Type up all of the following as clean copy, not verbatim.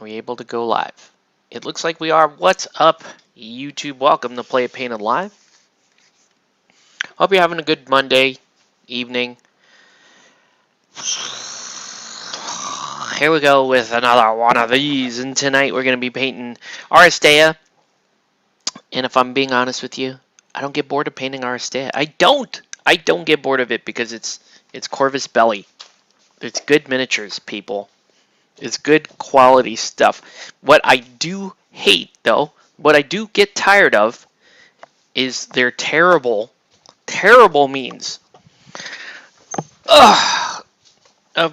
Are we able to go live? It looks like we are. What's up, YouTube? Welcome to Play It Painted Live. Hope you're having a good Monday evening. Here we go with another one of these, and tonight we're going to be painting Aristeia. And if I'm being honest with you, I don't get bored of painting Aristeia. I don't get bored of it because it's Corvus Belli. It's good miniatures, people. It's good quality stuff. What I do hate, though, what I do get tired of, is their terrible means of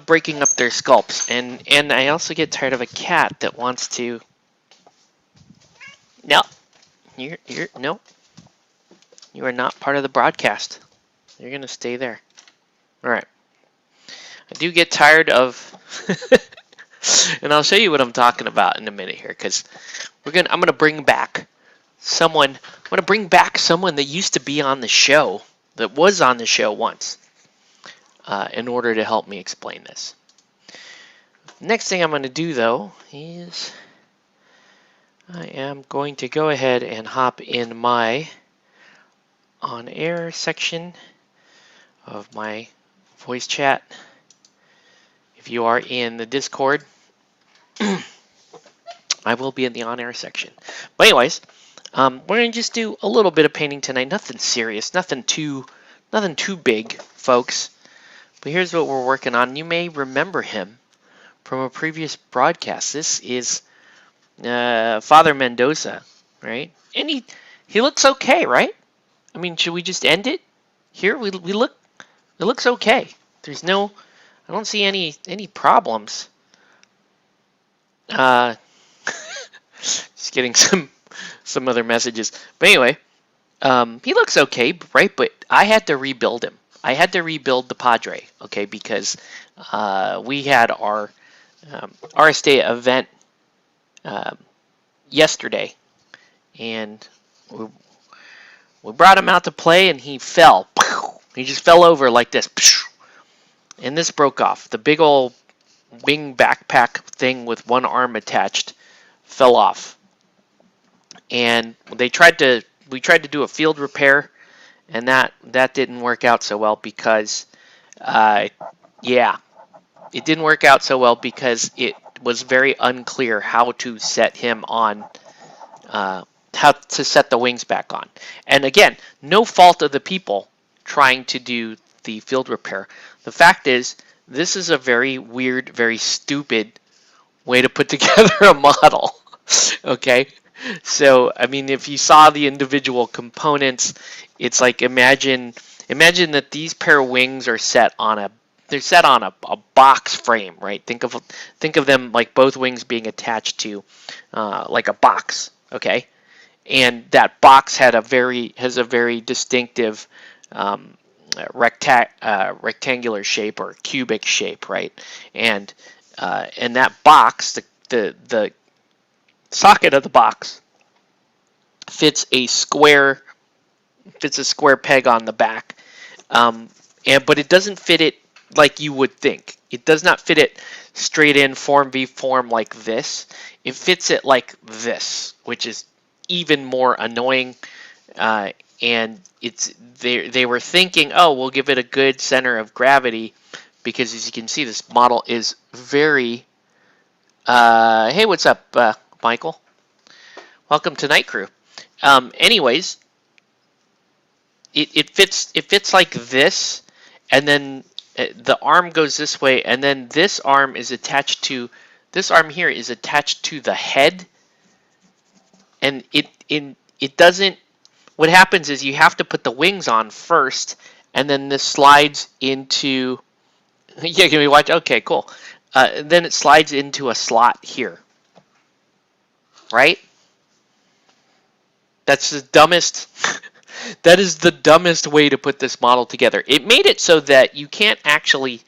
breaking up their sculpts. And I also get tired of a cat that wants to... No. No. You are not part of the broadcast. You're going to stay there. Alright. I do get tired of... And I'll show you what I'm talking about in a minute here, because I'm gonna bring back someone. I'm gonna bring back someone that used to be on the show, that was on the show once, in order to help me explain this. Next thing I'm gonna do though is I am going to go ahead and hop in my on-air section of my voice chat. If you are in the Discord, I will be in the on-air section. But anyways, we're going to just do a little bit of painting tonight. Nothing serious, nothing too big, folks. But here's what we're working on. You may remember him from a previous broadcast. This is Father Mendoza, right? And he looks okay, right? I mean, should we just end it here? It looks okay. There's no... I don't see any problems. Just getting some other messages. But anyway, he looks okay, right? But I had to rebuild him. I had to rebuild the Padre, okay? Because we had our Aristeia event yesterday, and we brought him out to play, and he fell. He just fell over like this. And this broke off. The big old wing backpack thing with one arm attached fell off. And we tried to do a field repair, and that didn't work out so well because it didn't work out so well because it was very unclear how to set him on, how to set the wings back on. And again, no fault of the people trying to do the field repair. The fact is, this is a very weird, very stupid way to put together a model. Okay? So, I mean, if you saw the individual components, it's like imagine that these pair of wings are set on a box frame, right? Think of them like both wings being attached to like a box, okay? And that box has a very distinctive rectangular shape or cubic shape, right? And that box, the socket of the box fits a square peg on the back, but it doesn't fit it like you would think. It does not fit it straight in form v form like this. It fits it like this, which is even more annoying. And they were thinking, oh, we'll give it a good center of gravity, because as you can see, this model is very... hey, what's up, Michael? Welcome to Night Crew. Anyways, it fits like this, and then the arm goes this way, and then this arm is attached to... This arm here is attached to the head, and it doesn't... What happens is you have to put the wings on first, and then this slides into... Yeah, can we watch? Okay, cool. Then it slides into a slot here. Right? That's the dumbest... That is the dumbest way to put this model together. It made it so that you can't actually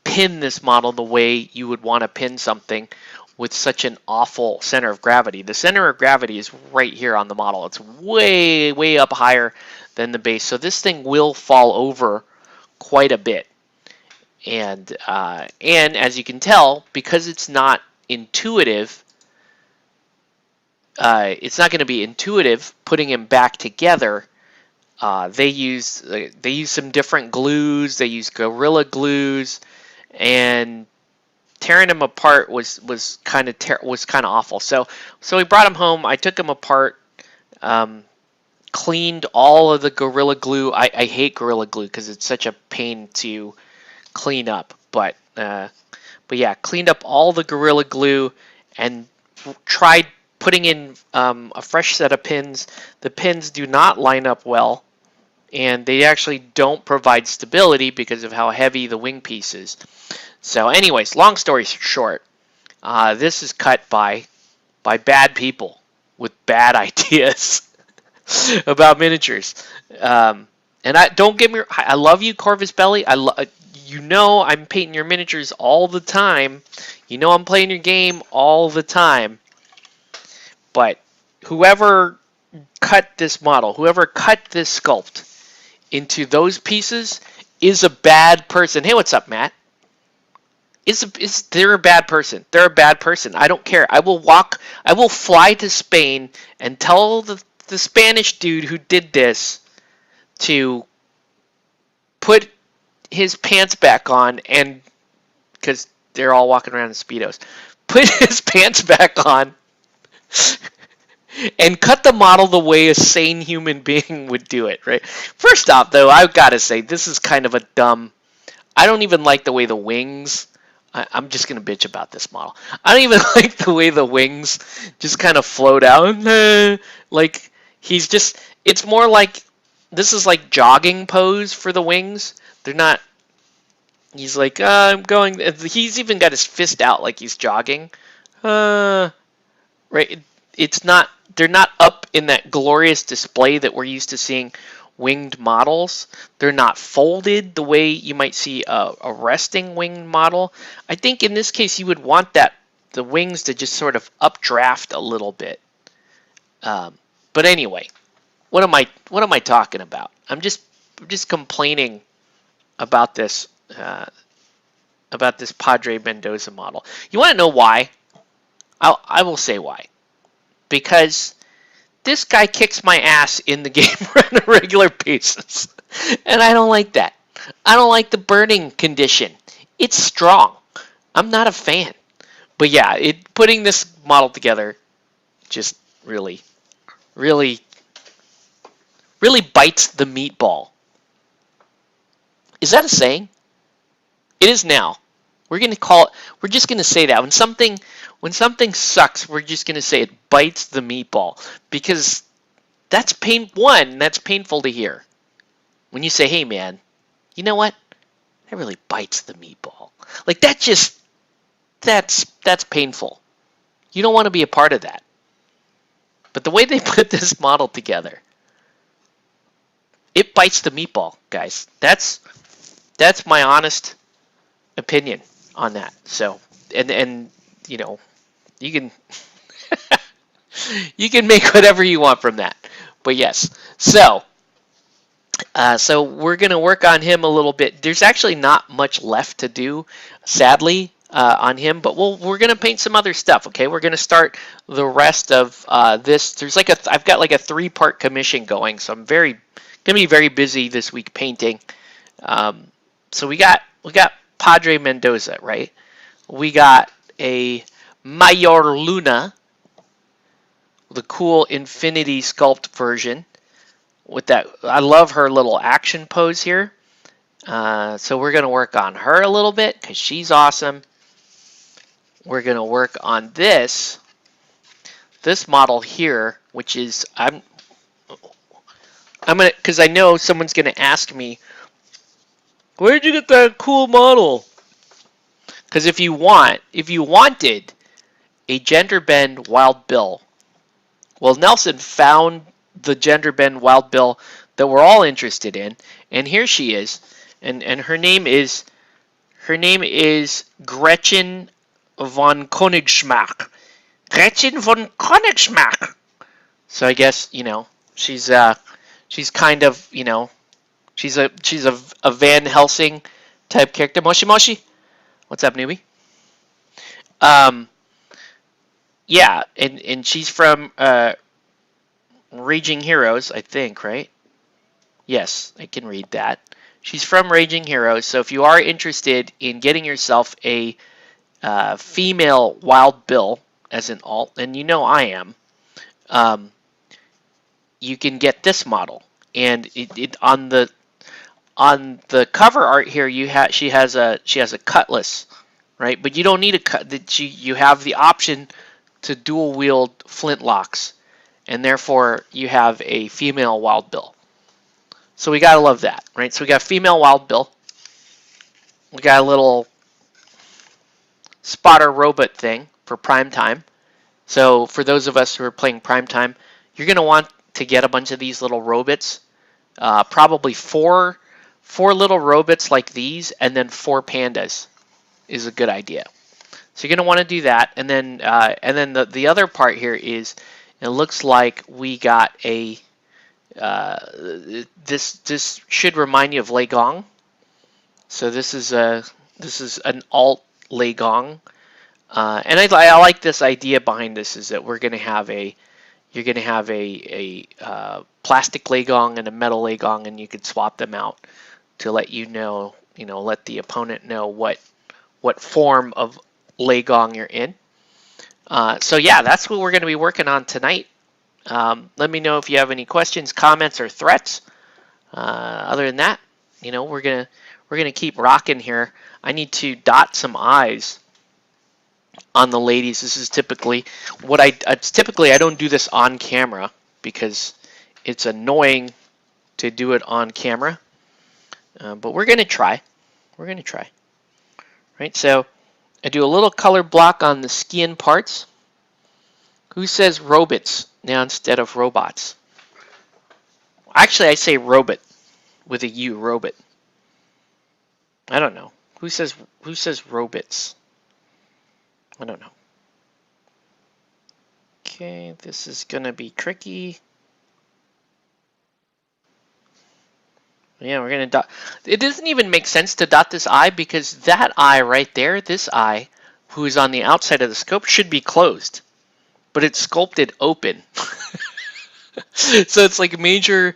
pin this model the way you would want to pin something with such an awful center of gravity. The center of gravity is right here on the model. It's way, way up higher than the base. So this thing will fall over quite a bit. And as you can tell, because it's not intuitive. It's not going to be intuitive putting him back together. They use some different glues. They use Gorilla Glues, and tearing him apart was kind of awful. So we brought him home. I took him apart, cleaned all of the Gorilla Glue. I hate Gorilla Glue because it's such a pain to clean up. But yeah, cleaned up all the Gorilla Glue and tried putting in a fresh set of pins. The pins do not line up well, and they actually don't provide stability because of how heavy the wing piece is. So anyways, long story short, this is cut by bad people with bad ideas about miniatures. And don't get me, I love you, Corvus Belly. I'm painting your miniatures all the time. I'm playing your game all the time. But whoever cut this model, whoever cut this sculpt into those pieces is a bad person. Hey, what's up, Matt? They're a bad person. They're a bad person. I don't care. I will fly to Spain and tell the Spanish dude who did this to put his pants back on, and because they're all walking around in Speedos, put his pants back on and cut the model the way a sane human being would do it, right? First off, though, I've got to say, this is kind of a dumb... I don't even like the way the wings... I'm just going to bitch about this model. I don't even like the way the wings just kind of float out. Like, he's just... It's more like... This is like jogging pose for the wings. They're not... He's like, I'm going... He's even got his fist out like he's jogging. Right? It's not... They're not up in that glorious display that we're used to seeing winged models. They're not folded the way you might see a resting winged model. I think in this case you would want the wings to just sort of updraft a little bit. But anyway, what am I talking about? I'm just complaining about this Padre Mendoza model. You want to know why? I will say why. Because this guy kicks my ass in the game on a regular basis. And I don't like that. I don't like the burning condition. It's strong. I'm not a fan. But yeah, putting this model together just really bites the meatball. Is that a saying? It is now. We're just gonna say that. When something sucks, we're just gonna say it bites the meatball. Because that's painful to hear. When you say, hey man, you know what? That really bites the meatball. Like that's painful. You don't want to be a part of that. But the way they put this model together, it bites the meatball, guys. That's my honest opinion on that. So, and you can you can make whatever you want from that. But yes, so we're gonna work on him a little bit. There's actually not much left to do, sadly, on him. But we're gonna paint some other stuff. Okay, we're gonna start the rest of this. I've got like a 3-part commission going, so I'm gonna be very busy this week painting. So we got Padre Mendoza, right? We got a Mayor Luna, the cool Infinity Sculpt version. With that, I love her little action pose here. So we're gonna work on her a little bit because she's awesome. We're gonna work on this model here, which is I'm gonna, because I know someone's gonna ask me, where'd you get that cool model? Because if you wanted a gender bend Wild Bill, well, Nelson found the gender bend Wild Bill that we're all interested in, and here she is, and her name is Gretchen von Königsmack. Gretchen von Königsmack. So I guess she's kind of she's a Van Helsing type character. Moshi Moshi. What's up, newbie? Yeah, and she's from Raging Heroes, I think, right? Yes, I can read that. She's from Raging Heroes, so if you are interested in getting yourself a female Wild Bill as an alt, and you know I am, um, you can get this model. And on the cover art here, she has a cutlass, right? But you don't need a cut. That you have the option to dual wield flintlocks, and therefore you have a female Wild Bill. So we gotta love that, right? So we got female Wild Bill. We got a little spotter robot thing for prime time. So for those of us who are playing prime time, you're gonna want to get a bunch of these little robots. Probably four little robots like these, and then 4 pandas is a good idea. So you're gonna want to do that, and then the other part here is it looks like we got a this should remind you of Lei Gong. So this is an alt Lei Gong, and I like this idea behind this is that you're gonna have a plastic Lei Gong and a metal Lei Gong, and you could swap them out to let let the opponent know what form of Lei Gong you're in. So yeah, that's what we're going to be working on tonight. Let me know if you have any questions, comments, or threats. Other than that, we're gonna keep rocking here. I need to dot some I's on the ladies. This is typically typically I don't do this on camera because it's annoying to do it on camera. But we're gonna try. Right? So I do a little color block on the skin parts. Who says robots now instead of robots? Actually, I say robot with a U, robot. I don't know. Who says robots? I don't know. Okay, this is gonna be tricky. Yeah, we're gonna dot. It doesn't even make sense to dot this eye because that eye right there, this eye, who is on the outside of the scope, should be closed, but it's sculpted open. So it's like Mayor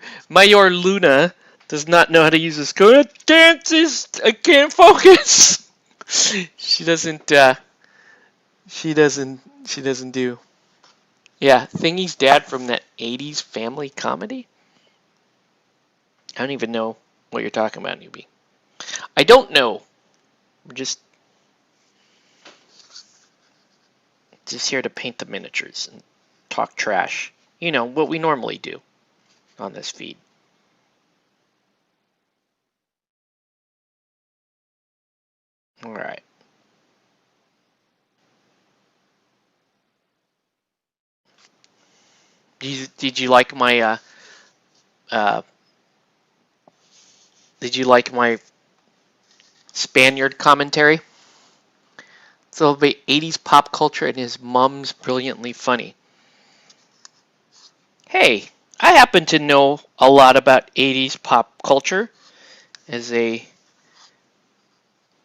Luna does not know how to use a scope. I can't focus. She doesn't do. Yeah, Thingy's dad from that 80s family comedy? I don't even know what you're talking about, newbie. I don't know. We're just here to paint the miniatures and talk trash. You know, what we normally do on this feed. All right. Did you like my Spaniard commentary? It's all about 80s pop culture and his mom's brilliantly funny. Hey, I happen to know a lot about 80s pop culture as a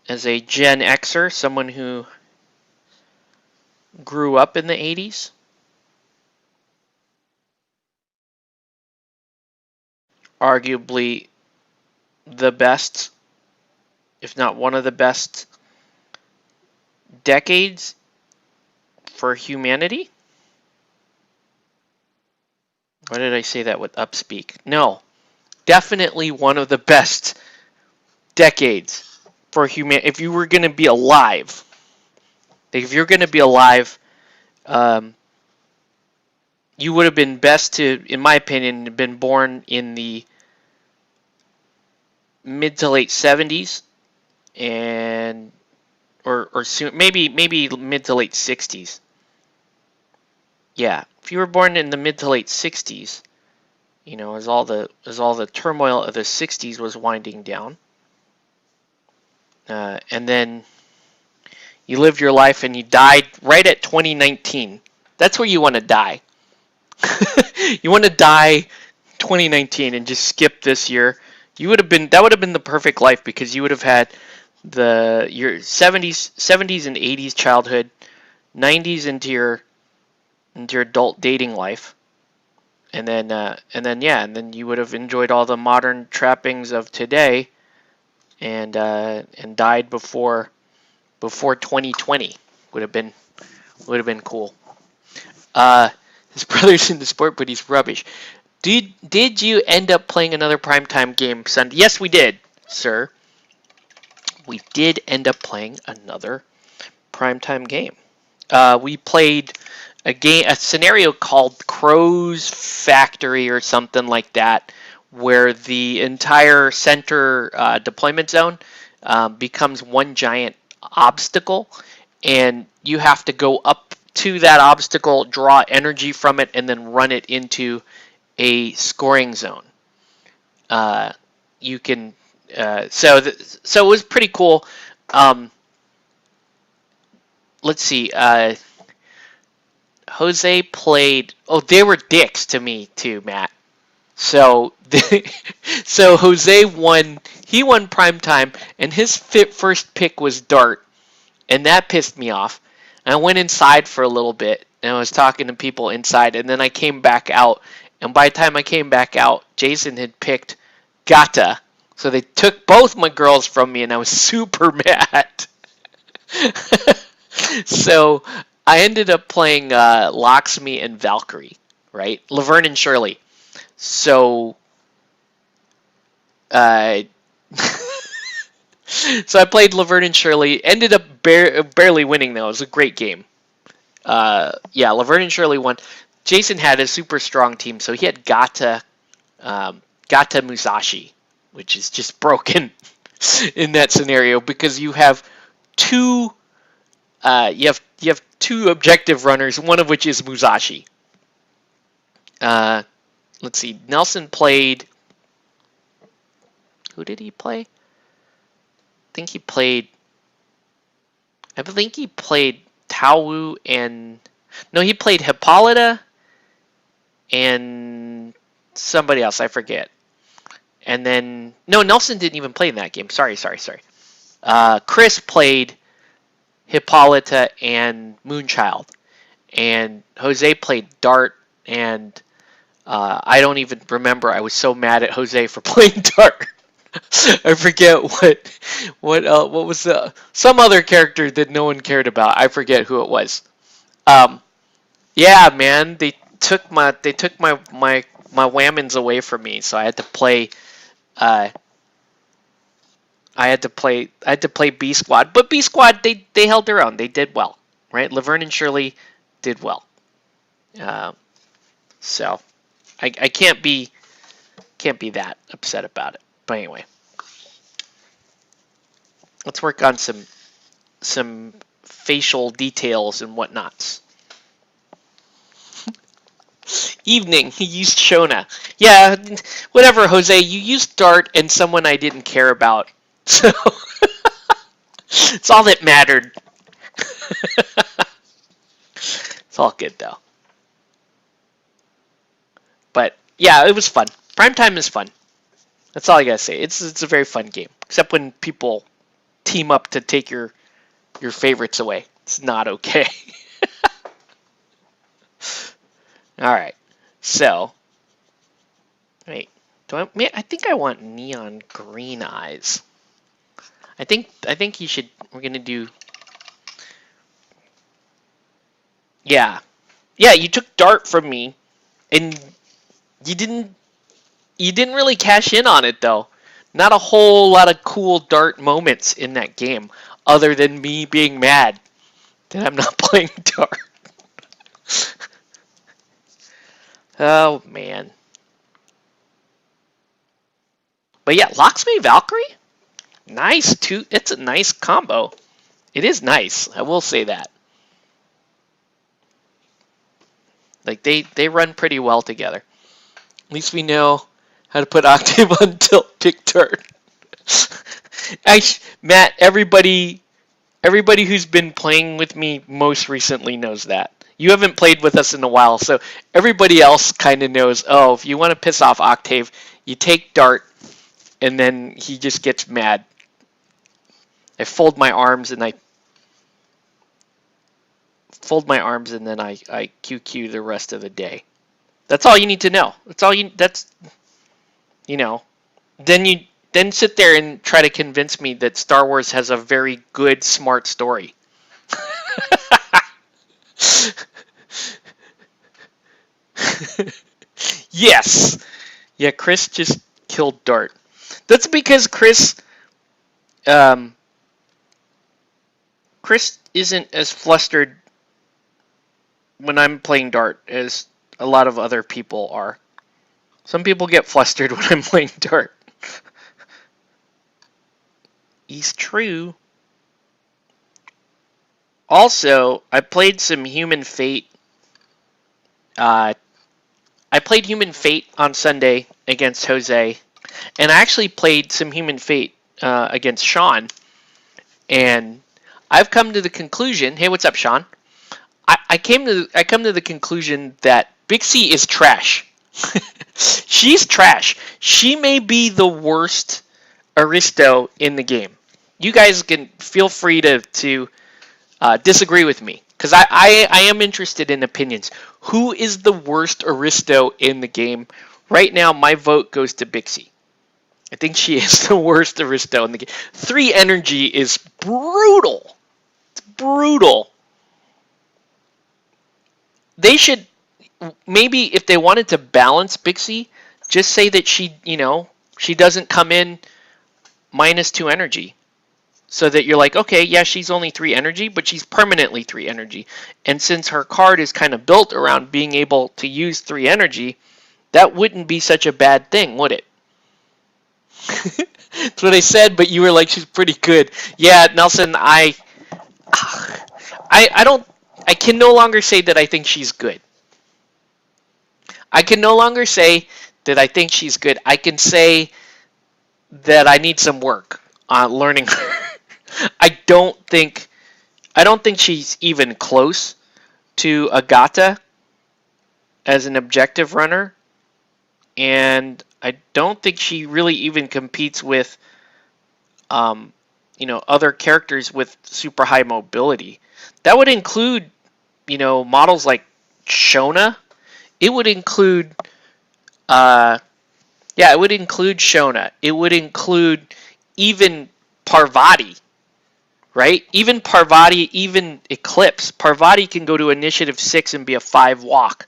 Gen Xer, someone who grew up in the 80s. Arguably the best, if not one of the best decades for humanity. Why did I say that with upspeak? No, definitely one of the best decades for humanity. If you were going to be alive, you would have been best to, in my opinion, been born in the mid to late 70s and or soon maybe mid to late 60s. Yeah, if you were born in the mid to late 60s, as all the turmoil of the 60s was winding down, and then you lived your life and you died right at 2019. That's where you want to die. You want to die 2019 and just skip this year. That would have been the perfect life because you would have had your 70s and 80s childhood, 90s into your into your adult dating life, and then you would have enjoyed all the modern trappings of today, and died before 2020. Would have been cool. His brother's in the sport, but he's rubbish. Did you end up playing another primetime game Sunday? Yes, we did, sir. We did end up playing another primetime game. We played a scenario called Crow's Factory or something like that, where the entire center deployment zone becomes one giant obstacle, and you have to go up to that obstacle, draw energy from it, and then run it into a scoring zone. You can so it was pretty cool. Let's see. Jose played. Oh, they were dicks to me too, Matt. So so Jose won. He won primetime, and his first pick was Dart, and that pissed me off. And I went inside for a little bit, and I was talking to people inside, and then I came back out. And by the time I came back out, Jason had picked Gata. So they took both my girls from me, and I was super mad. So I ended up playing Locksmy and Valkyrie, right? Laverne and Shirley. So, so I played Laverne and Shirley. Ended up barely winning though. It was a great game. Yeah, Laverne and Shirley won. Jason had a super strong team, so he had Gata Musashi, which is just broken in that scenario because you have two. You have two objective runners, one of which is Musashi. Let's see. Nelson played. Who did he play? I think he played Taowu and no, he played Hippolyta and somebody else. I forget. And then no, Nelson didn't even play in that game. Sorry. Chris played Hippolyta and Moonchild, and Jose played Dart, and I don't even remember. I was so mad at Jose for playing Dart. I forget what was some other character that no one cared about. I forget who it was. Yeah, man, they took my whammons away from me, so I had to play. I had to play B Squad, but B Squad they held their own. They did well, right? Laverne and Shirley did well. So I can't be that upset about it. But anyway, let's work on some facial details and whatnots. Evening, he used Shona. Yeah, whatever, Jose. You used Dart and someone I didn't care about. So it's all that mattered. It's all good though. But yeah, it was fun. Primetime is fun. That's all I gotta say. It's a very fun game. Except when people team up to take your favorites away. It's not okay. Alright. So wait. I think I want neon green eyes. I think you should. We're gonna do. Yeah. You took Dart from me, and you didn't really cash in on it though. Not a whole lot of cool Dart moments in that game, other than me being mad that I'm not playing Dart. Oh man. But yeah, Locksmith Valkyrie. Nice too. It's a nice combo. It is nice. I will say that. Like they run pretty well together. At least we know how to put Octave on tilt pick turn. Matt, everybody who's been playing with me most recently knows that. You haven't played with us in a while, so everybody else kind of knows, oh, if you want to piss off Octave, you take Dart, and then he just gets mad. I fold my arms and I fold my arms, and then I QQ the rest of the day. That's all you need to know. You know. Then sit there and try to convince me that Star Wars has a very good, smart story. Yes. Yeah, Chris just killed Dart. That's because Chris isn't as flustered when I'm playing Dart as a lot of other people are. Some people get flustered when I'm playing Dart. He's true. Also, I played some Human Fate. I played Human Fate on Sunday against Jose, and I actually played some Human Fate against Sean. And I've come to the conclusion. Hey, what's up, Sean? I come to the conclusion that Bixie is trash. She's trash. She may be the worst Aristo in the game. You guys can feel free to disagree with me, because I am interested in opinions. Who is the worst Aristo in the game? Right now, my vote goes to Bixie. I think she is the worst Aristo in the game. 3 energy is brutal. It's brutal. They should, maybe if they wanted to balance Bixie, just say that she doesn't come in -2 energy. So that you're like, okay, yeah, she's only 3 energy, but she's permanently 3 energy. And since her card is kind of built around being able to use 3 energy, that wouldn't be such a bad thing, would it? That's what I said, but you were like, she's pretty good. Yeah, Nelson, I can no longer say that I think she's good. I can no longer say that I think she's good. I can say that I need some work on learning her. I don't think she's even close to Agata as an objective runner, and I don't think she really even competes with other characters with super high mobility. That would include models like Shona. It would include it would include Shona. It would include even Parvati. Right? Even Parvati, even Eclipse. Parvati can go to initiative 6 and be a 5 walk.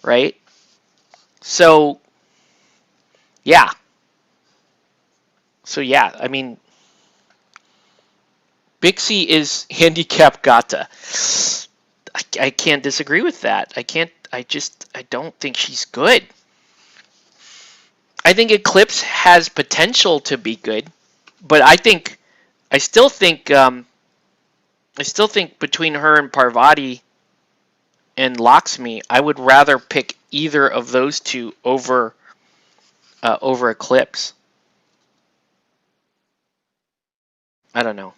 Right? So, yeah. I mean, Bixie is handicap Gata. I can't disagree with that. I don't think she's good. I think Eclipse has potential to be good, but I still think between her and Parvati and Lakshmi, I would rather pick either of those two over Eclipse. I don't know.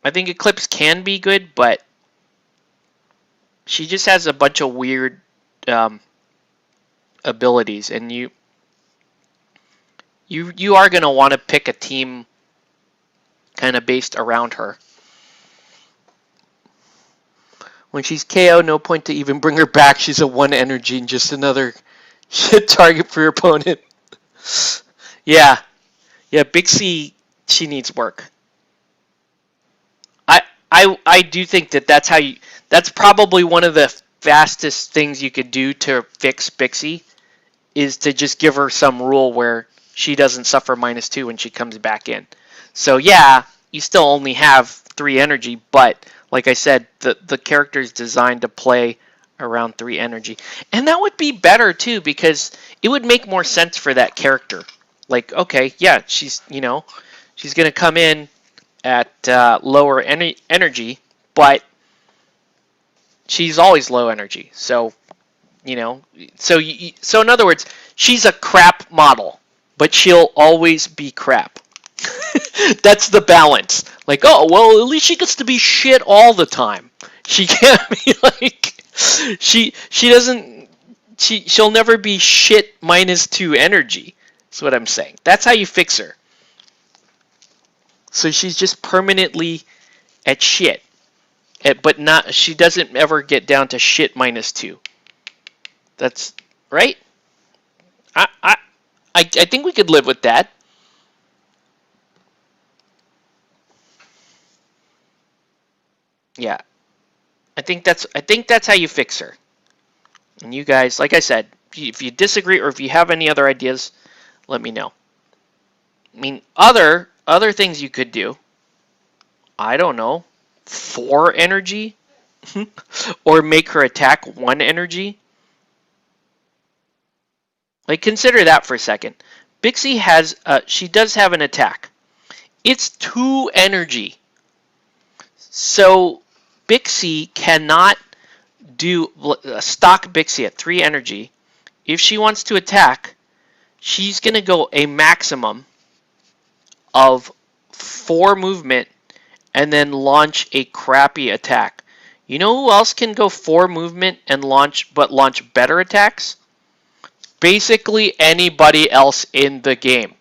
I think Eclipse can be good, but she just has a bunch of weird abilities, and you are going to want to pick a team kind of based around her. When she's KO, no point to even bring her back. She's a 1 energy and just another shit target for your opponent. Yeah, Bixie, she needs work. I do think that's probably one of the fastest things you could do to fix Bixie, is to just give her some rule where she doesn't suffer -2 when she comes back in. So yeah, you still only have 3 energy, but like I said, the character is designed to play around 3 energy. And that would be better too, because it would make more sense for that character. Like, okay, yeah, she's going to come in at lower energy, but she's always low energy. So, so in other words, she's a crap model, but she'll always be crap. That's the balance. Like, oh, well, at least she gets to be shit all the time. She can't be like, she'll never be shit -2 energy. That's what I'm saying. That's how you fix her. So she's just permanently at shit. But not, she doesn't ever get down to shit -2. That's right. I think we could live with that. Yeah, I think that's how you fix her. And you guys, like I said, if you disagree or if you have any other ideas, let me know. I mean, other things you could do. I don't know, 4 energy, or make her attack 1 energy. Like, consider that for a second. Bixie has, she does have an attack. It's 2 energy. So Bixie cannot do stock Bixie at 3 energy. If she wants to attack, she's going to go a maximum of 4 movement and then launch a crappy attack. You know who else can go 4 movement and launch better attacks? Basically anybody else in the game.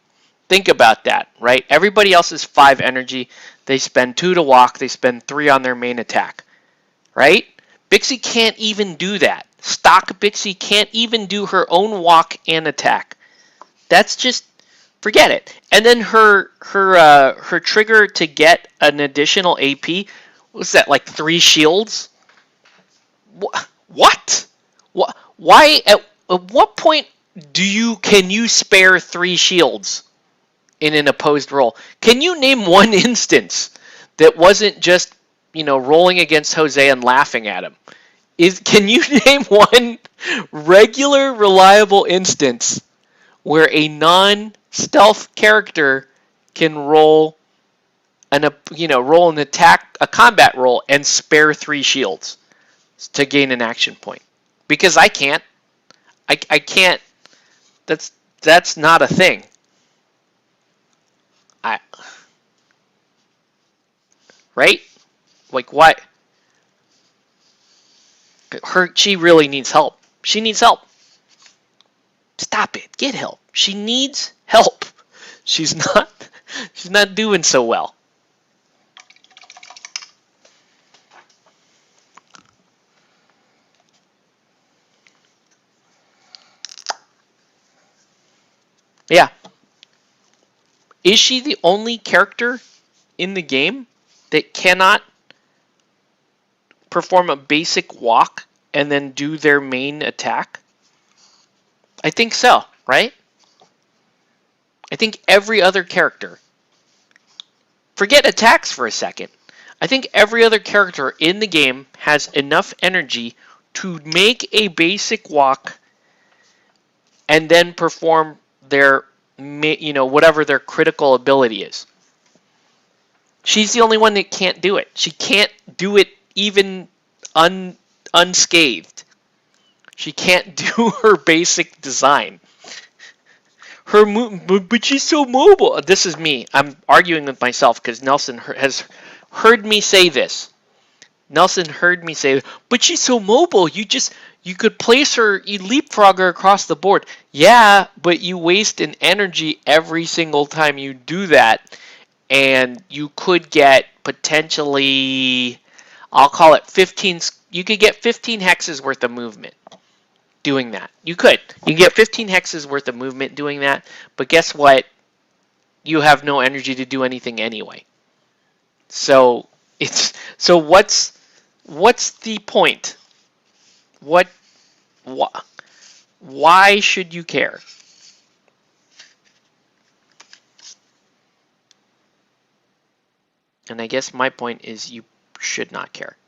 Think about that, right? Everybody else is 5 energy. They spend 2 to walk. They spend 3 on their main attack, right? Bixie can't even do that. Stock Bixie can't even do her own walk and attack. That's just, forget it. And then her trigger to get an additional AP, was that like 3 shields? What? Why? At what point can you spare 3 shields in an opposed roll? Can you name one instance that wasn't just, rolling against Jose and laughing at him? Can you name one regular, reliable instance where a non-stealth character can roll an attack, a combat roll, and spare 3 shields to gain an action point? Because I can't. I can't. That's not a thing. Right? Like, what? She really needs help. She needs help. Stop it. Get help. She needs help. She's not doing so well. Yeah. Is she the only character in the game that cannot perform a basic walk and then do their main attack? I think so, right? I think every other character, forget attacks for a second, I think every other character in the game has enough energy to make a basic walk and then perform their, whatever their critical ability is. She's the only one that can't do it. She can't do it even unscathed. She can't do her basic design. But she's so mobile. This is me. I'm arguing with myself because Nelson has heard me say this. Nelson heard me say, but she's so mobile. You could place her, you leapfrog her across the board. Yeah, but you waste an energy every single time you do that. And you could get potentially, I'll call it 15, you could get 15 hexes worth of movement doing that. You could get 15 hexes worth of movement doing that, but guess what? You have no energy to do anything anyway. So what's the point? Why should you care? And I guess my point is you should not care.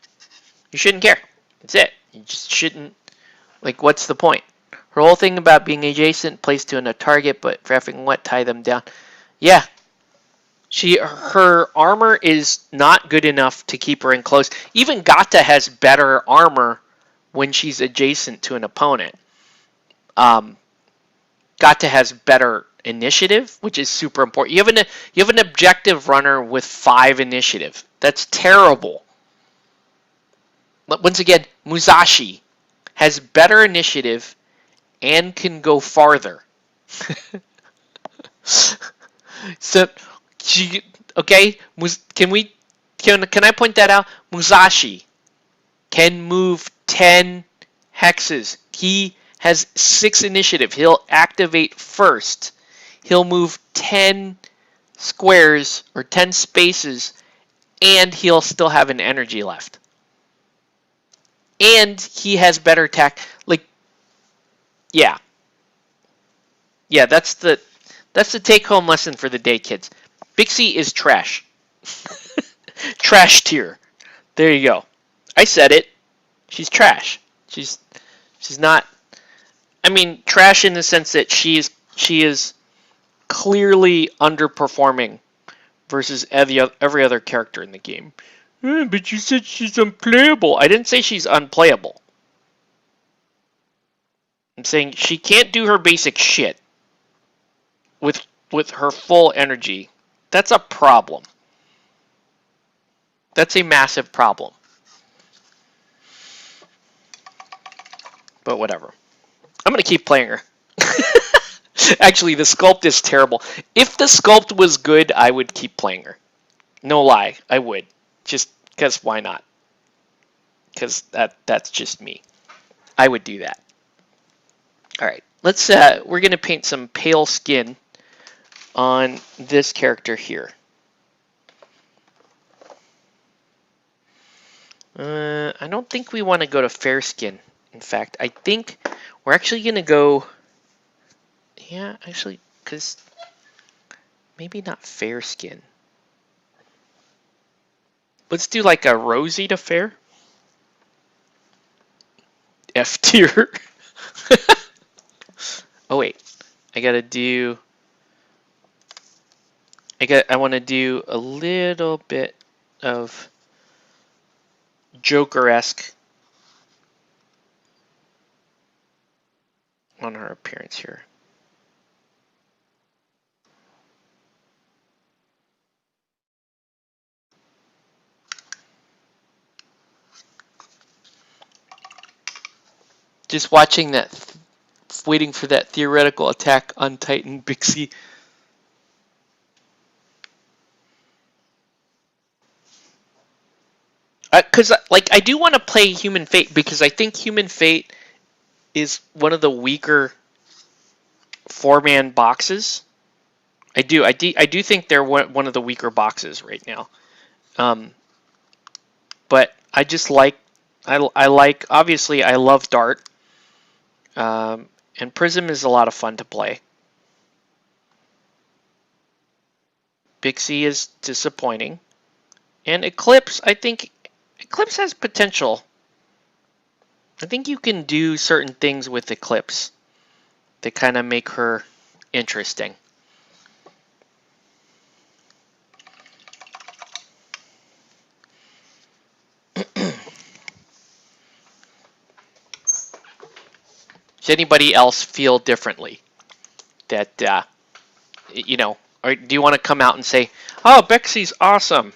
You shouldn't care. That's it. You just shouldn't. Like, what's the point? Her whole thing about being adjacent, placed to a target, but for effing what, tie them down. Yeah. Her armor is not good enough to keep her in close. Even Gata has better armor when she's adjacent to an opponent. Gata has better initiative, which is super important. You have an objective runner with 5 initiative. That's terrible. Once again, Musashi has better initiative and can go farther. So, okay, can we Can I point that out? Musashi can move 10 hexes. He has 6 initiative. He'll activate first. He'll move 10 squares or 10 spaces, and he'll still have an energy left. And he has better attack. Like, yeah. Yeah, that's the take-home lesson for the day, kids. Bixie is trash. Trash tier. There you go. I said it. She's trash. She's not. I mean, trash in the sense that she is clearly underperforming versus every other character in the game. But you said she's unplayable. I didn't say she's unplayable. I'm saying she can't do her basic shit with her full energy. That's a problem. That's a massive problem. But whatever. I'm going to keep playing her. Actually, the sculpt is terrible. If the sculpt was good, I would keep playing her. No lie, I would. Just because why not? Because that's just me. I would do that. All right, let's. We're going to paint some pale skin on this character here. I don't think we want to go to fair skin. In fact, I think we're actually going to go... Yeah, actually, because maybe not fair skin. Let's do like a rosy to fair. F tier. Oh, wait. I got to do... I want to do a little bit of Joker-esque on her appearance here. Just watching that, waiting for that theoretical attack on Titan Bixie. Because like I do want to play Human Fate because I think Human Fate is one of the weaker 4-man boxes. I do think they're one of the weaker boxes right now. But I just like obviously I love Dart. And Prism is a lot of fun to play. Bixie is disappointing. And Eclipse, I think Eclipse has potential. I think you can do certain things with Eclipse that kind of make her interesting. Does anybody else feel differently? That, you know, or do you want to come out and say, oh, Bixie's awesome?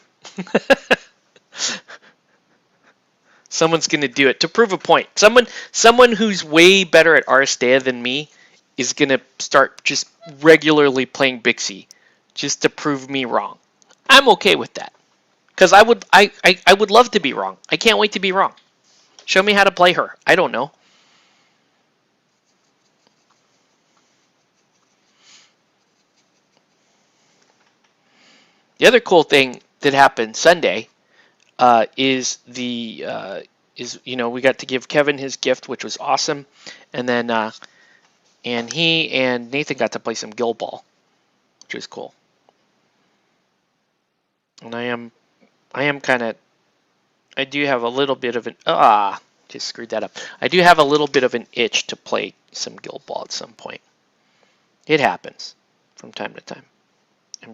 Someone's going to do it to prove a point. Someone who's way better at Aristeia than me is going to start just regularly playing Bixie just to prove me wrong. I'm okay with that. Because I would love to be wrong. I can't wait to be wrong. Show me how to play her. I don't know. The other cool thing that happened Sunday is we got to give Kevin his gift, which was awesome, and then and he and Nathan got to play some Guild Ball, which was cool. And I do have a little bit of an just screwed that up. I do have a little bit of an itch to play some Guild Ball at some point. It happens from time to time. I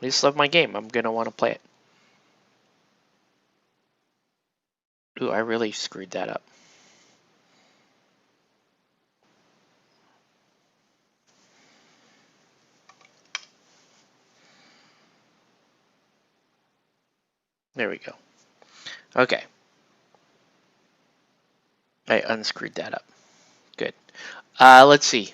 just love my game. I'm gonna want to play it. Ooh, I really screwed that up. There we go. Okay. I unscrewed that up. Good. Let's see.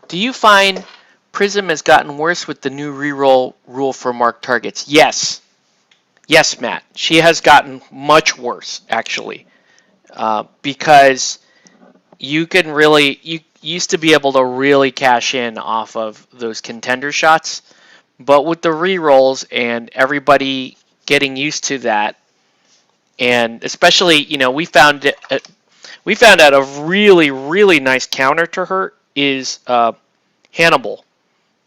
Do you find Prism has gotten worse with the new reroll rule for marked targets? Yes. Yes, Matt. She has gotten much worse, actually, because you used to be able to really cash in off of those contender shots, but with the re-rolls and everybody getting used to that, and especially we found out a really nice counter to her is Hannibal,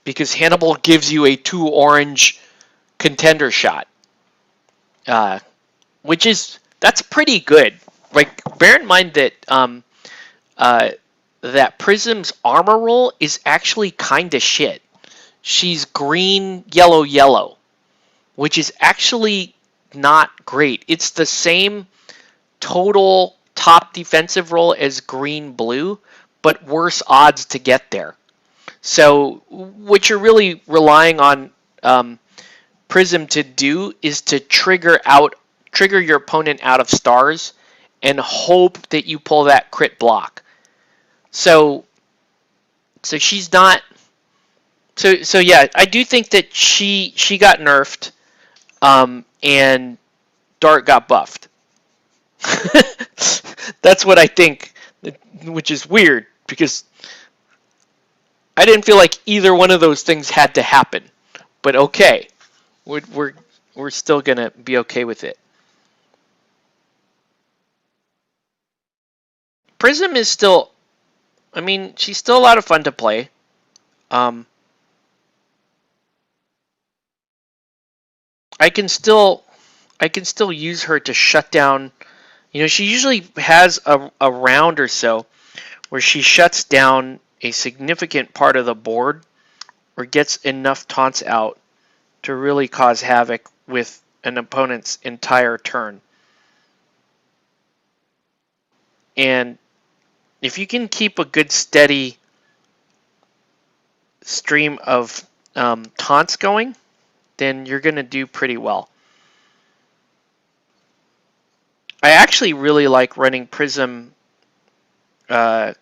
because Hannibal gives you a 2 orange contender shot, uh, which is that's pretty good. Like, bear in mind that uh, that Prism's armor roll is actually kind of shit. She's green, yellow, yellow, which is actually not great. It's the same total top defensive roll as green, blue, but worse odds to get there. So what you're really relying on Prism to do is to trigger your opponent out of stars and hope that you pull that crit block. So she's not. So yeah, I do think that she got nerfed, and Dart got buffed. That's what I think, which is weird because I didn't feel like either one of those things had to happen. But okay, we're still gonna be okay with it. Prism is still, I mean, she's still a lot of fun to play. Um, I can still use her to shut down. She usually has a round or so where she shuts down a significant part of the board or gets enough taunts out to really cause havoc with an opponent's entire turn. And if you can keep a good steady stream of taunts going, then you're going to do pretty well. I actually really like running Prism where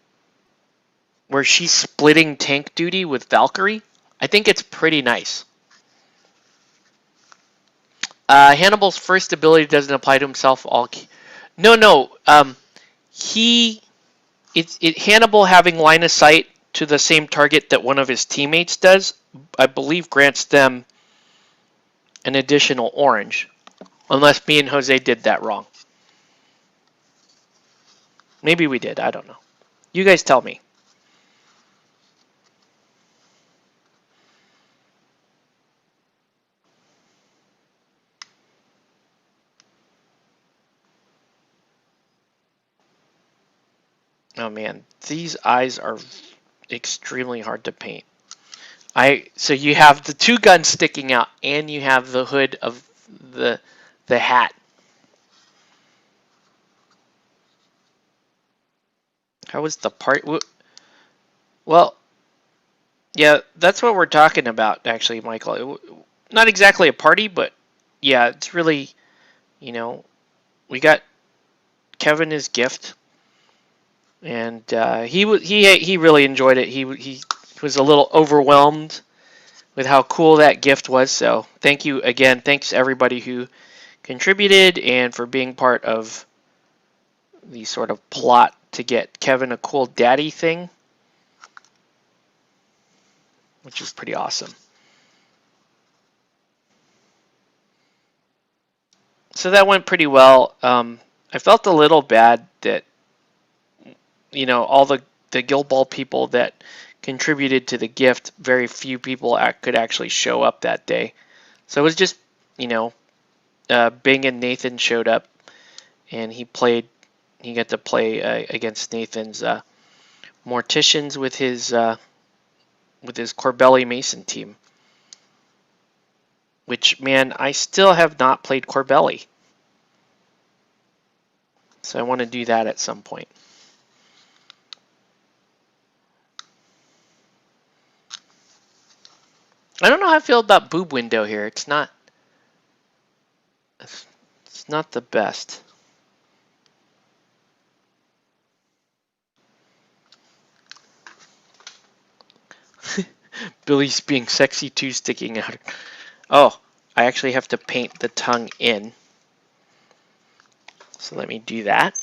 she's splitting tank duty with Valkyrie. I think it's pretty nice. Hannibal's first ability doesn't apply to himself. No. Hannibal having line of sight to the same target that one of his teammates does, I believe, grants them an additional orange, unless me and Jose did that wrong. Maybe we did. I don't know. You guys tell me. Oh man, these eyes are extremely hard to paint. So you have the two guns sticking out, and you have the hood of the hat. How was the part? Well, yeah, that's what we're talking about, actually, Michael. Not exactly a party, but yeah, it's really, we got Kevin his gift, and he really enjoyed it. He was a little overwhelmed with how cool that gift was. So thank you again. Thanks everybody who contributed and for being part of the sort of plot to get Kevin a cool daddy thing, which is pretty awesome. So that went pretty well. I felt a little bad that all the Guild Ball people that contributed to the gift, very few people could actually show up that day. So it was just Bing and Nathan showed up, and he got to play against Nathan's Morticians with his Corbelli Mason team. Which, man, I still have not played Corbelli. So I want to do that at some point. I don't know how I feel about boob window here. It's not the best. Billy's being sexy too, sticking out. Oh, I actually have to paint the tongue in. So let me do that.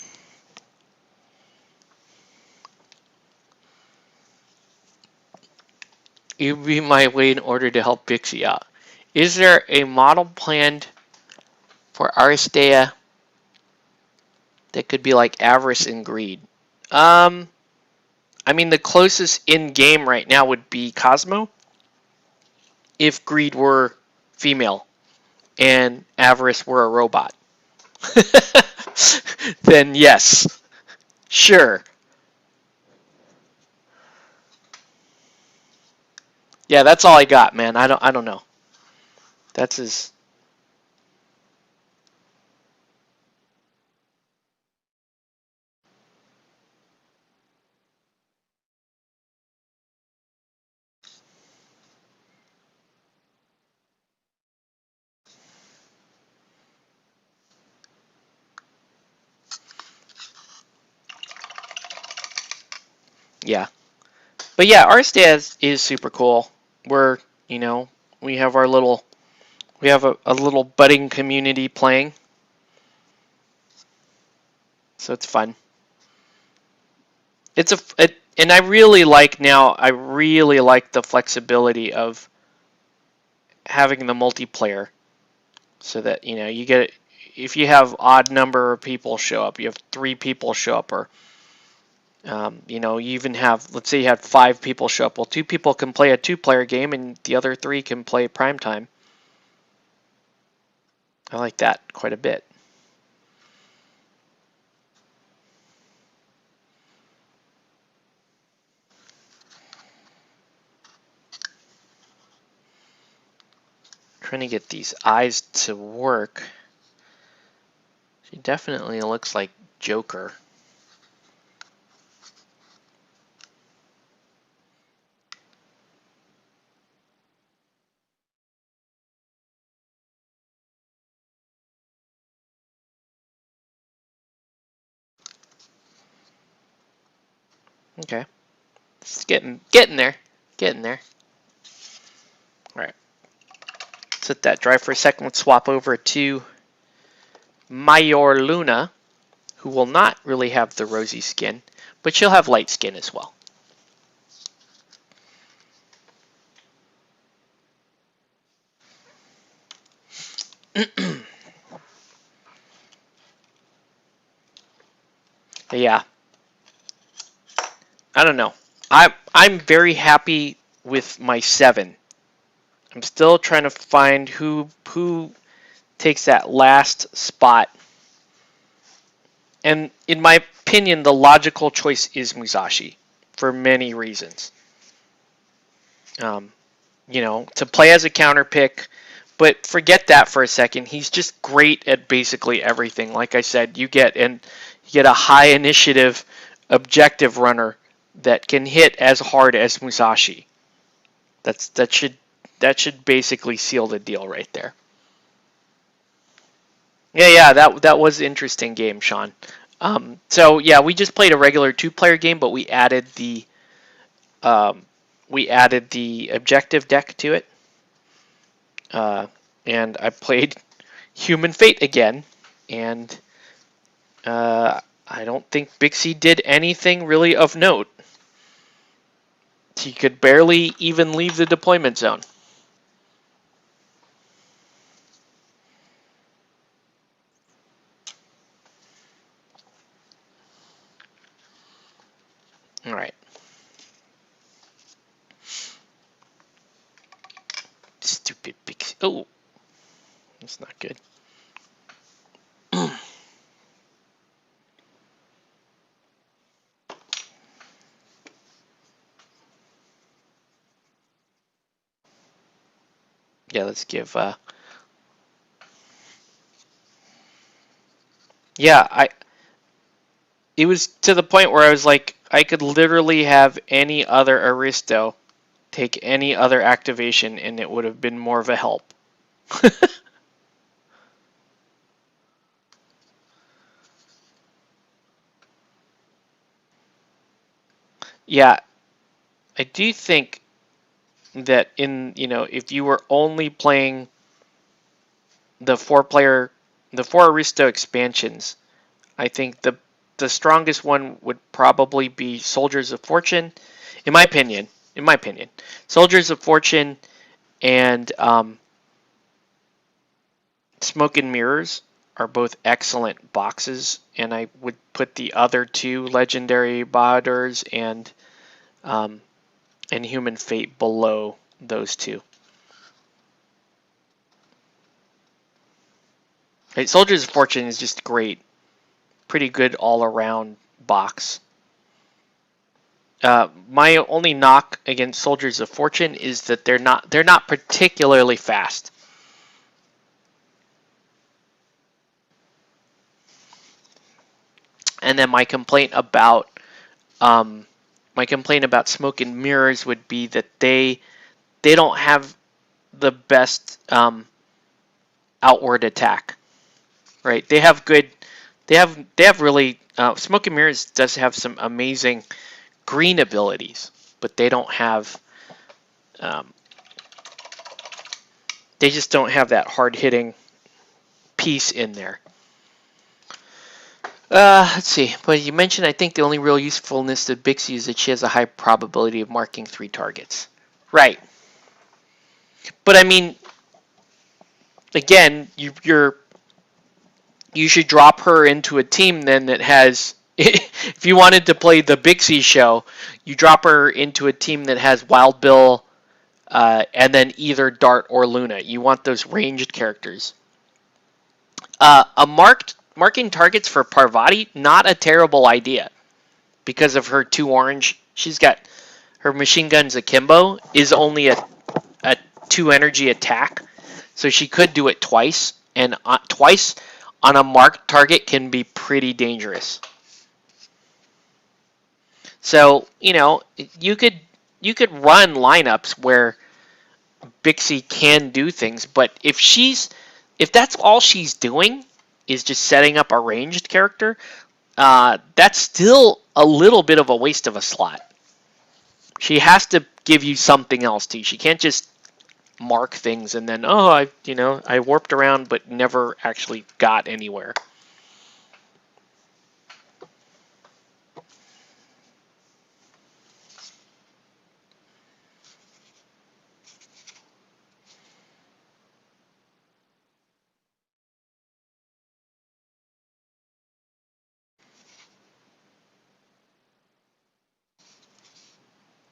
You would be my way in order to help Pixie out. Is there a model planned for Aristeia that could be like avarice and greed? I mean, the closest in game right now would be Cosmo, if greed were female and avarice were a robot. Then yes, sure. Yeah, that's all I got, man. I don't know. That's his. Yeah. But yeah, our stance is super cool. We're, you know, we have our little, we have a little budding community playing, so it's fun. And I really like now. I really like the flexibility of having the multiplayer, so that you get if you have odd number of people show up, you have 3 people show up, or you even have, let's say you had 5 people show up. Well, 2 people can play a 2-player game, and the other 3 can play primetime. I like that quite a bit. Trying to get these eyes to work. She definitely looks like Joker. Okay, it's getting there, getting there. All right, let's let that dry for a second. Let's swap over to Mayor Luna, who will not really have the rosy skin, but she'll have light skin as well. Yeah, I don't know. I'm very happy with my 7. I'm still trying to find who takes that last spot. And in my opinion, the logical choice is Musashi for many reasons. Um, to play as a counter pick, but forget that for a second. He's just great at basically everything. Like I said, you get a high initiative objective runner that can hit as hard as Musashi. That should basically seal the deal right there. Yeah, that was an interesting game, Sean. So yeah, we just played a regular 2-player game, but um, we added the objective deck to it, uh, and I played Human Fate again, and I don't think Bixie did anything really of note. He could barely even leave the deployment zone. All right. Stupid Bixie. Oh, that's not good. Yeah, let's give. Yeah, It was to the point where I was like, I could literally have any other Aristo take any other activation, and it would have been more of a help. Yeah, I do think that if you were only playing the four Aristo expansions, I think the strongest one would probably be Soldiers of Fortune, in my opinion. In my opinion, Soldiers of Fortune and Smoke and Mirrors are both excellent boxes, and I would put the other two Legendary Bahadurs and Human Fate below those two. Right, Soldiers of Fortune is just great, pretty good all around box. My only knock against Soldiers of Fortune is that they're not particularly fast. And then my complaint about Smoke and Mirrors would be that they don't have the best outward attack. Right? They have good. They have really. Smoke and Mirrors does have some amazing green abilities, but they don't have. They just don't have that hard hitting piece in there. Let's see. But you mentioned, I think the only real usefulness to Bixie is that she has a high probability of marking 3 targets. Right. But I mean, again, you should drop her into a team then that has. If you wanted to play the Bixie show, you drop her into a team that has Wild Bill, and then either Dart or Luna. You want those ranged characters. Marking targets for Parvati, not a terrible idea because of her 2 orange. She's got her machine guns akimbo is only a 2 energy attack, so she could do it twice, and twice on a marked target can be pretty dangerous. So you could run lineups where Bixie can do things, but if that's all she's doing is just setting up a ranged character, that's still a little bit of a waste of a slot. She has to give you something else too. She can't just mark things and then I warped around but never actually got anywhere.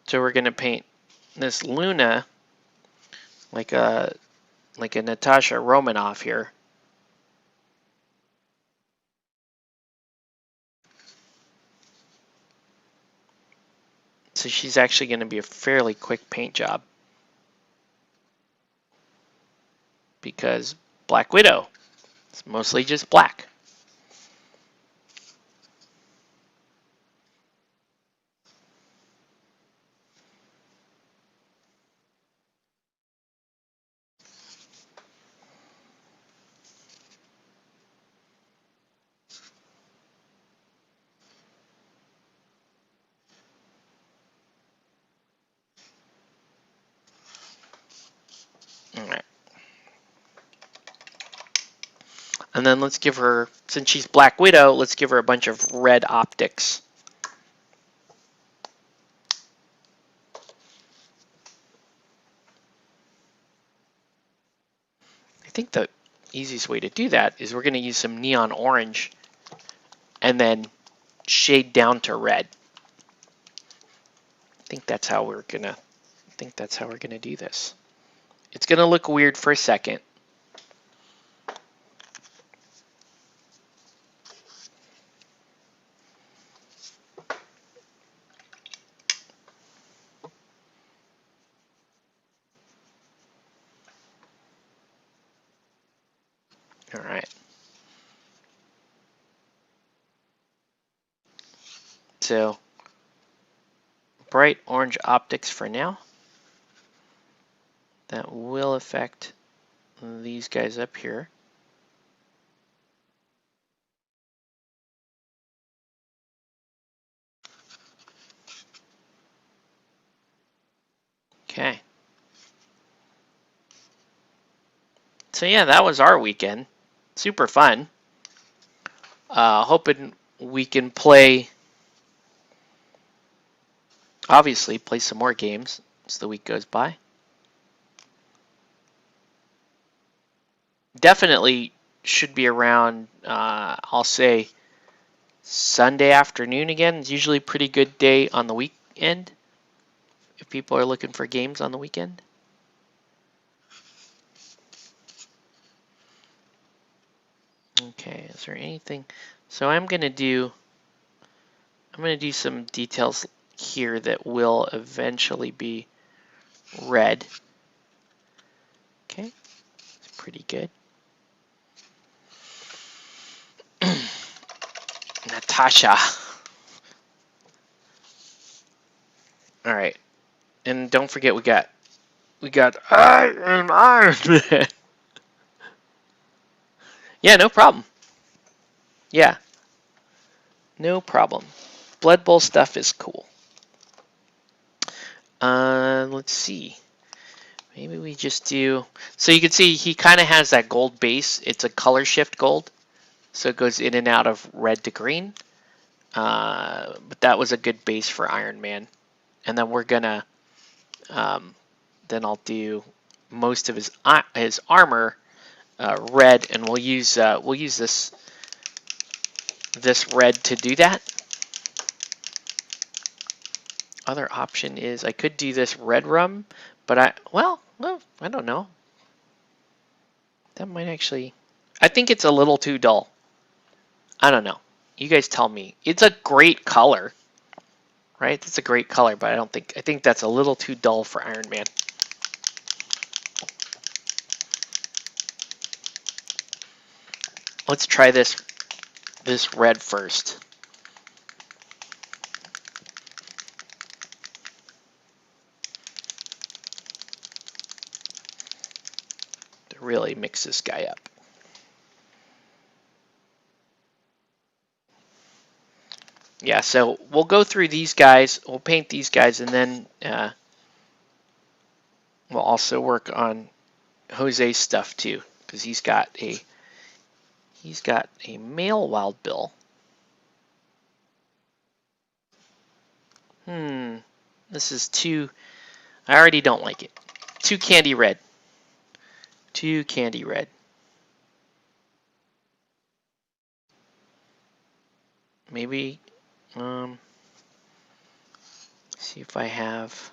So we're gonna paint this Luna like a Natasha Romanoff here. So she's actually going to be a fairly quick paint job because Black Widow, it's mostly just black. All right. And then let's give her, since she's Black Widow, let's give her a bunch of red optics. I think the easiest way to do that is we're going to use some neon orange and then shade down to red. I think that's how we're going to do this. It's going to look weird for a second. All right. So bright orange optics for now. That will affect these guys up here. Okay. So yeah, that was our weekend. Super fun. Hoping we can play, obviously, play some more games as the week goes by. Definitely should be around, I'll say, Sunday afternoon again. It's usually a pretty good day on the weekend if people are looking for games on the weekend. Okay, is there anything? So I'm gonna do some details here that will eventually be red. Okay, it's pretty good. Natasha. All right, and don't forget we got I am Iron Man. Yeah, no problem. Yeah, no problem. Blood Bowl stuff is cool. Let's see. Maybe we just do. So you can see he kind of has that gold base. It's a color shift gold, so it goes in and out of red to green. But that was a good base for Iron Man. And then we're gonna, then I'll do most of his armor red, and we'll use this red to do that. Other option is I could do this red rum, but I don't know. That might actually, I think it's a little too dull. I don't know. You guys tell me. It's a great color, right? It's a great color, but I think that's a little too dull for Iron Man. Let's try this red first. To really mix this guy up. Yeah, so we'll go through these guys. We'll paint these guys, and then we'll also work on Jose's stuff too, because he's got a male wild bill. This is too. I already don't like it. Too candy red. Too candy red. Maybe. See if I have.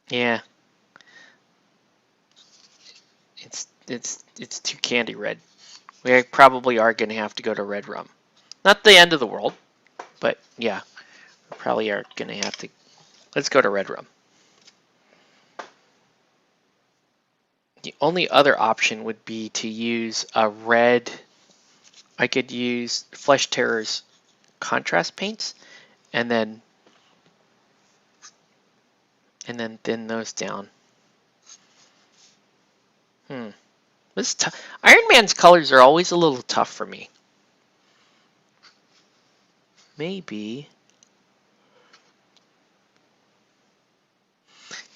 Yeah. It's too candy red. We probably are going to have to go to red rum. Not the end of the world, but yeah, we probably are going to have to. Let's go to red rum. The only other option would be to use a red. I could use Flesh Terror's contrast paints, and then thin those down. This Iron Man's colors are always a little tough for me. Maybe.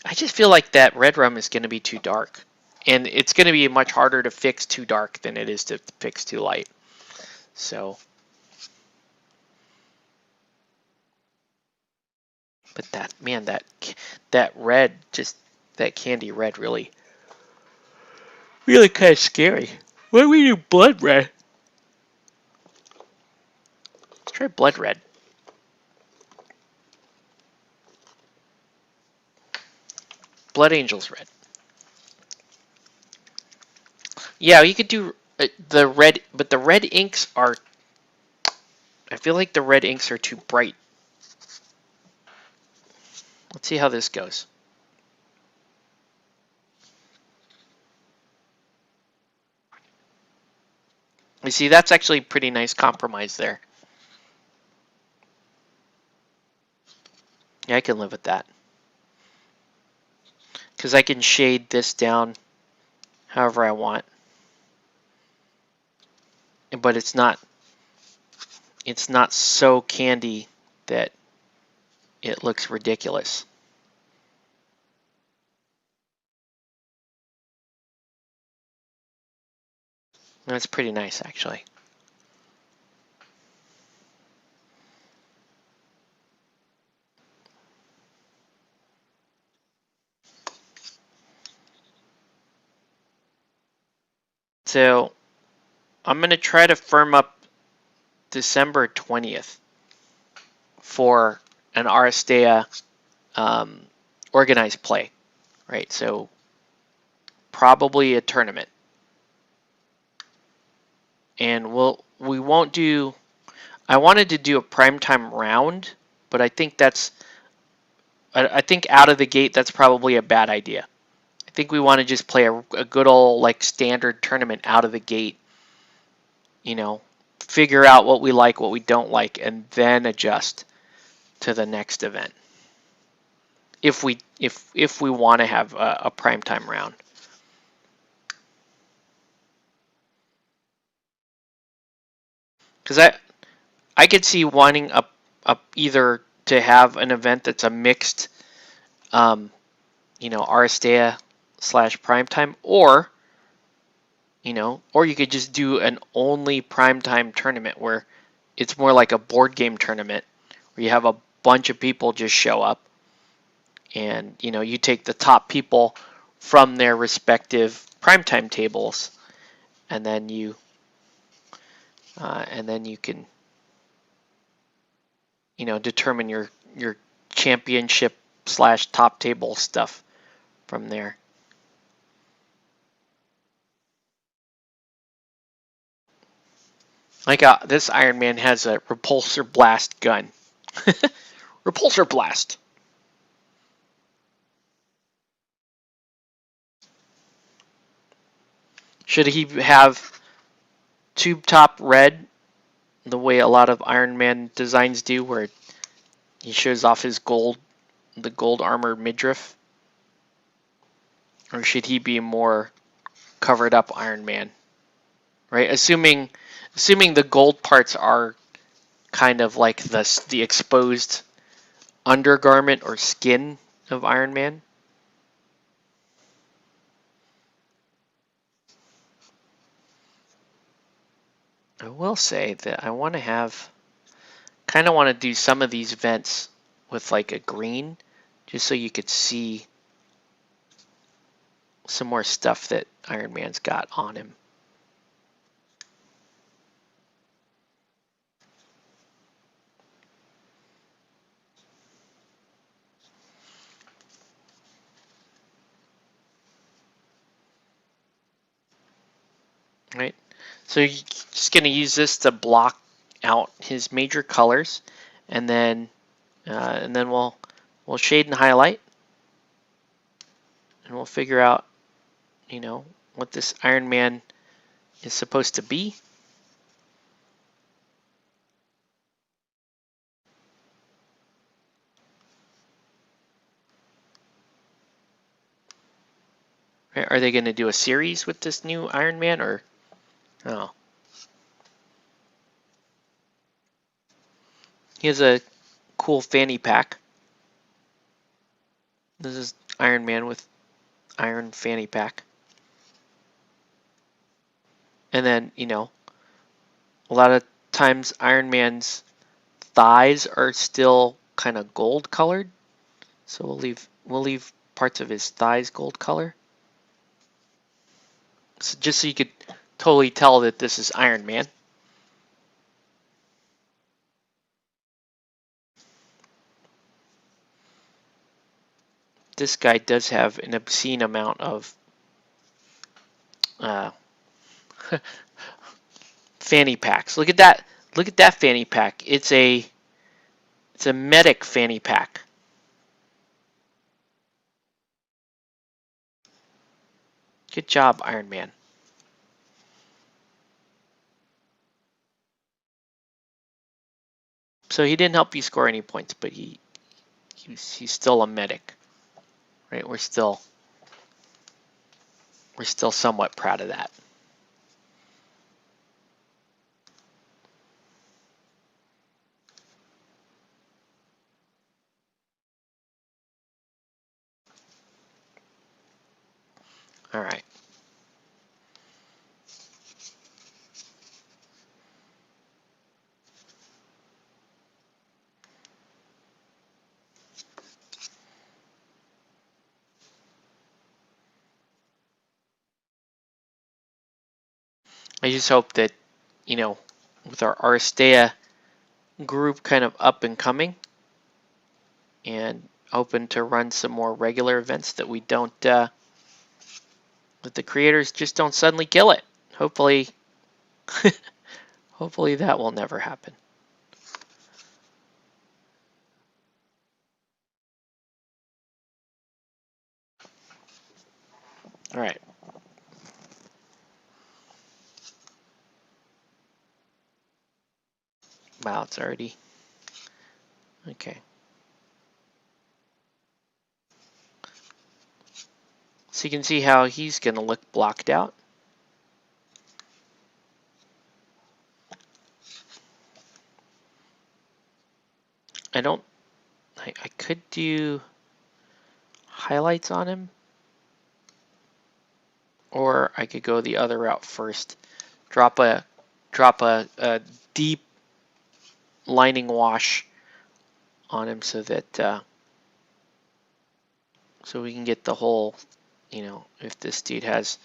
I just feel like that red rum is going to be too dark. And it's going to be much harder to fix too dark than it is to fix too light. So. But that red, just that candy red really kind of scary. Why do we do blood red? Let's try blood red. Blood Angels red. Yeah, you could do the red, but the red inks are. I feel like the red inks are too bright. Let's see how this goes. You see, that's actually a pretty nice compromise there. Yeah, I can live with that. Because I can shade this down however I want. But it's not so candy that it looks ridiculous. That's pretty nice, actually. So I'm going to try to firm up December 20th for an Aristeia organized play, right? So probably a tournament. And we won't do, I wanted to do a primetime round, but I think I think out of the gate, that's probably a bad idea. I think we want to just play a good old like standard tournament out of the gate, you know, figure out what we like, what we don't like, and then adjust to the next event. If we want to have a primetime round. Because I could see wanting either to have an event that's a mixed, Aristeia / primetime, or or you could just do an only primetime tournament where it's more like a board game tournament where you have a bunch of people just show up, and you take the top people from their respective primetime tables, and then you can determine your championship / top table stuff from there. Like this Iron Man has a repulsor blast gun. Repulsor blast. Should he have tube top red the way a lot of Iron Man designs do, where he shows off his the gold armor midriff? Or should he be more covered up Iron Man? Right? Assuming the gold parts are kind of like the exposed undergarment or skin of Iron Man. I will say that I want to kind of want to do some of these vents with like a green, just so you could see some more stuff that Iron Man's got on him. Right? So you're just going to use this to block out his major colors, and then we'll shade and highlight, and we'll figure out what this Iron Man is supposed to be. Right? Are they going to do a series with this new Iron Man, or oh? He has a cool fanny pack. This is Iron Man with iron fanny pack. And then, a lot of times Iron Man's thighs are still kind of gold colored. So we'll leave parts of his thighs gold color. So just so you could totally tell that this is Iron Man. This guy does have an obscene amount of fanny packs. Look at that. Look at that fanny pack. It's a medic fanny pack. Good job, Iron Man. So he didn't help you score any points, but he's still a medic, right? We're still somewhat proud of that. I just hope that, with our Aristeia group kind of up and coming and open to run some more regular events, that we don't, that the creators just don't suddenly kill it. Hopefully, hopefully that will never happen. All right. Wow, it's already okay. So you can see how he's going to look blocked out. I could do highlights on him, or I could go the other route first. Drop a deep lining wash on him so that so we can get the whole, if this dude has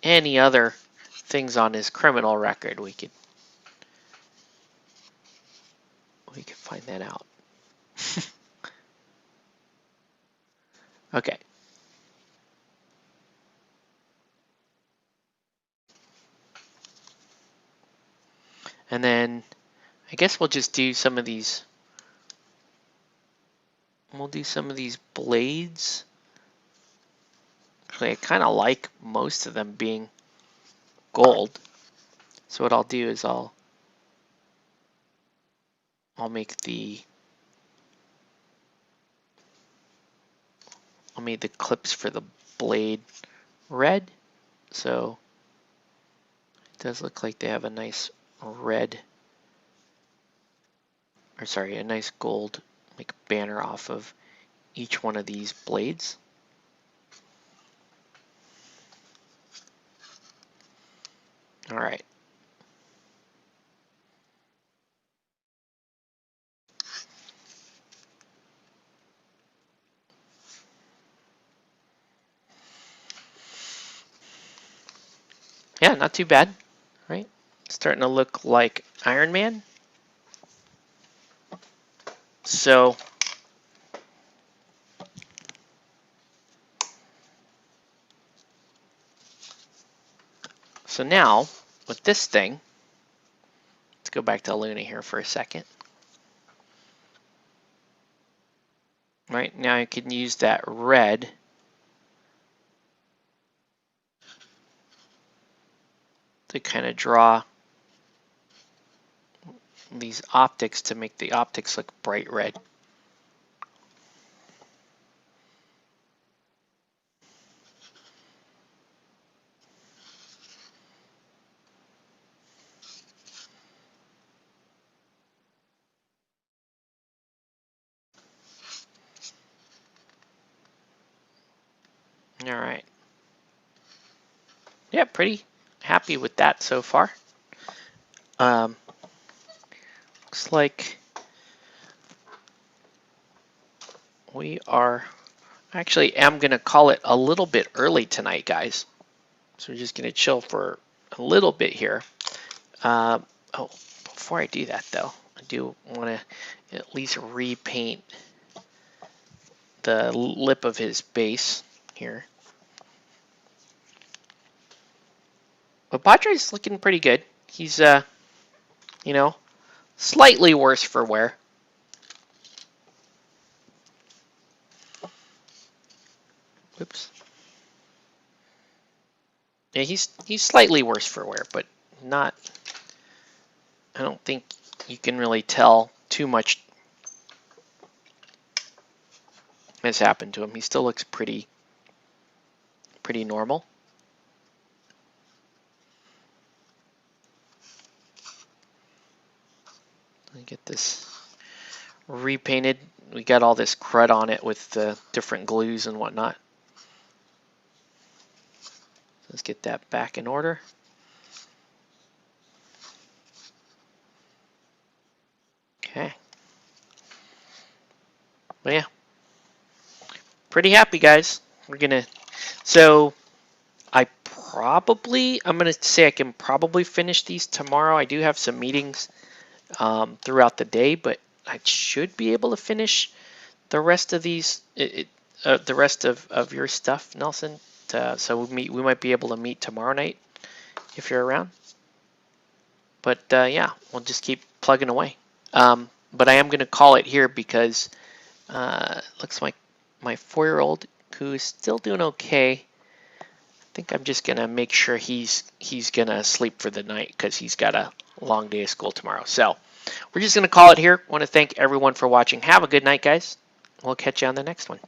any other things on his criminal record, we could find that out. Okay. And then I guess we'll just do some of these. We'll do some of these blades. Actually, I kind of like most of them being gold. So what I'll do is I'll make the clips for the blade red. So it does look like they have a nice red, or sorry, a nice gold like banner off of each one of these blades. All right. Yeah, not too bad, right? Starting to look like Iron Man. So now with this thing, let's go back to Luna here for a second. Right now I can use that red to kind of draw these optics to make the optics look bright red. All right. Yeah, pretty happy with that so far. Looks like we are actually am going to call it a little bit early tonight, guys. So we're just going to chill for a little bit here. Oh, before I do that, though, I do want to at least repaint the lip of his base here. But Padre's looking pretty good. He's, slightly worse for wear. Whoops. Yeah, he's slightly worse for wear, but not. I don't think you can really tell too much has happened to him. He still looks pretty normal. Let me get this repainted. We got all this crud on it with the different glues and whatnot. Let's get that back in order. Okay. But yeah, pretty happy, guys. We're gonna. So I I'm going to say I can probably finish these tomorrow. I do have some meetings throughout the day, but I should be able to finish the rest of these, the rest of your stuff, Nelson. So we might be able to meet tomorrow night if you're around. But yeah, we'll just keep plugging away. But I am going to call it here because looks like my 4-year-old, who is still doing okay, I think I'm just going to make sure he's going to sleep for the night because he's got a long day of school tomorrow. So we're just going to call it here. I want to thank everyone for watching. Have a good night, guys. We'll catch you on the next one.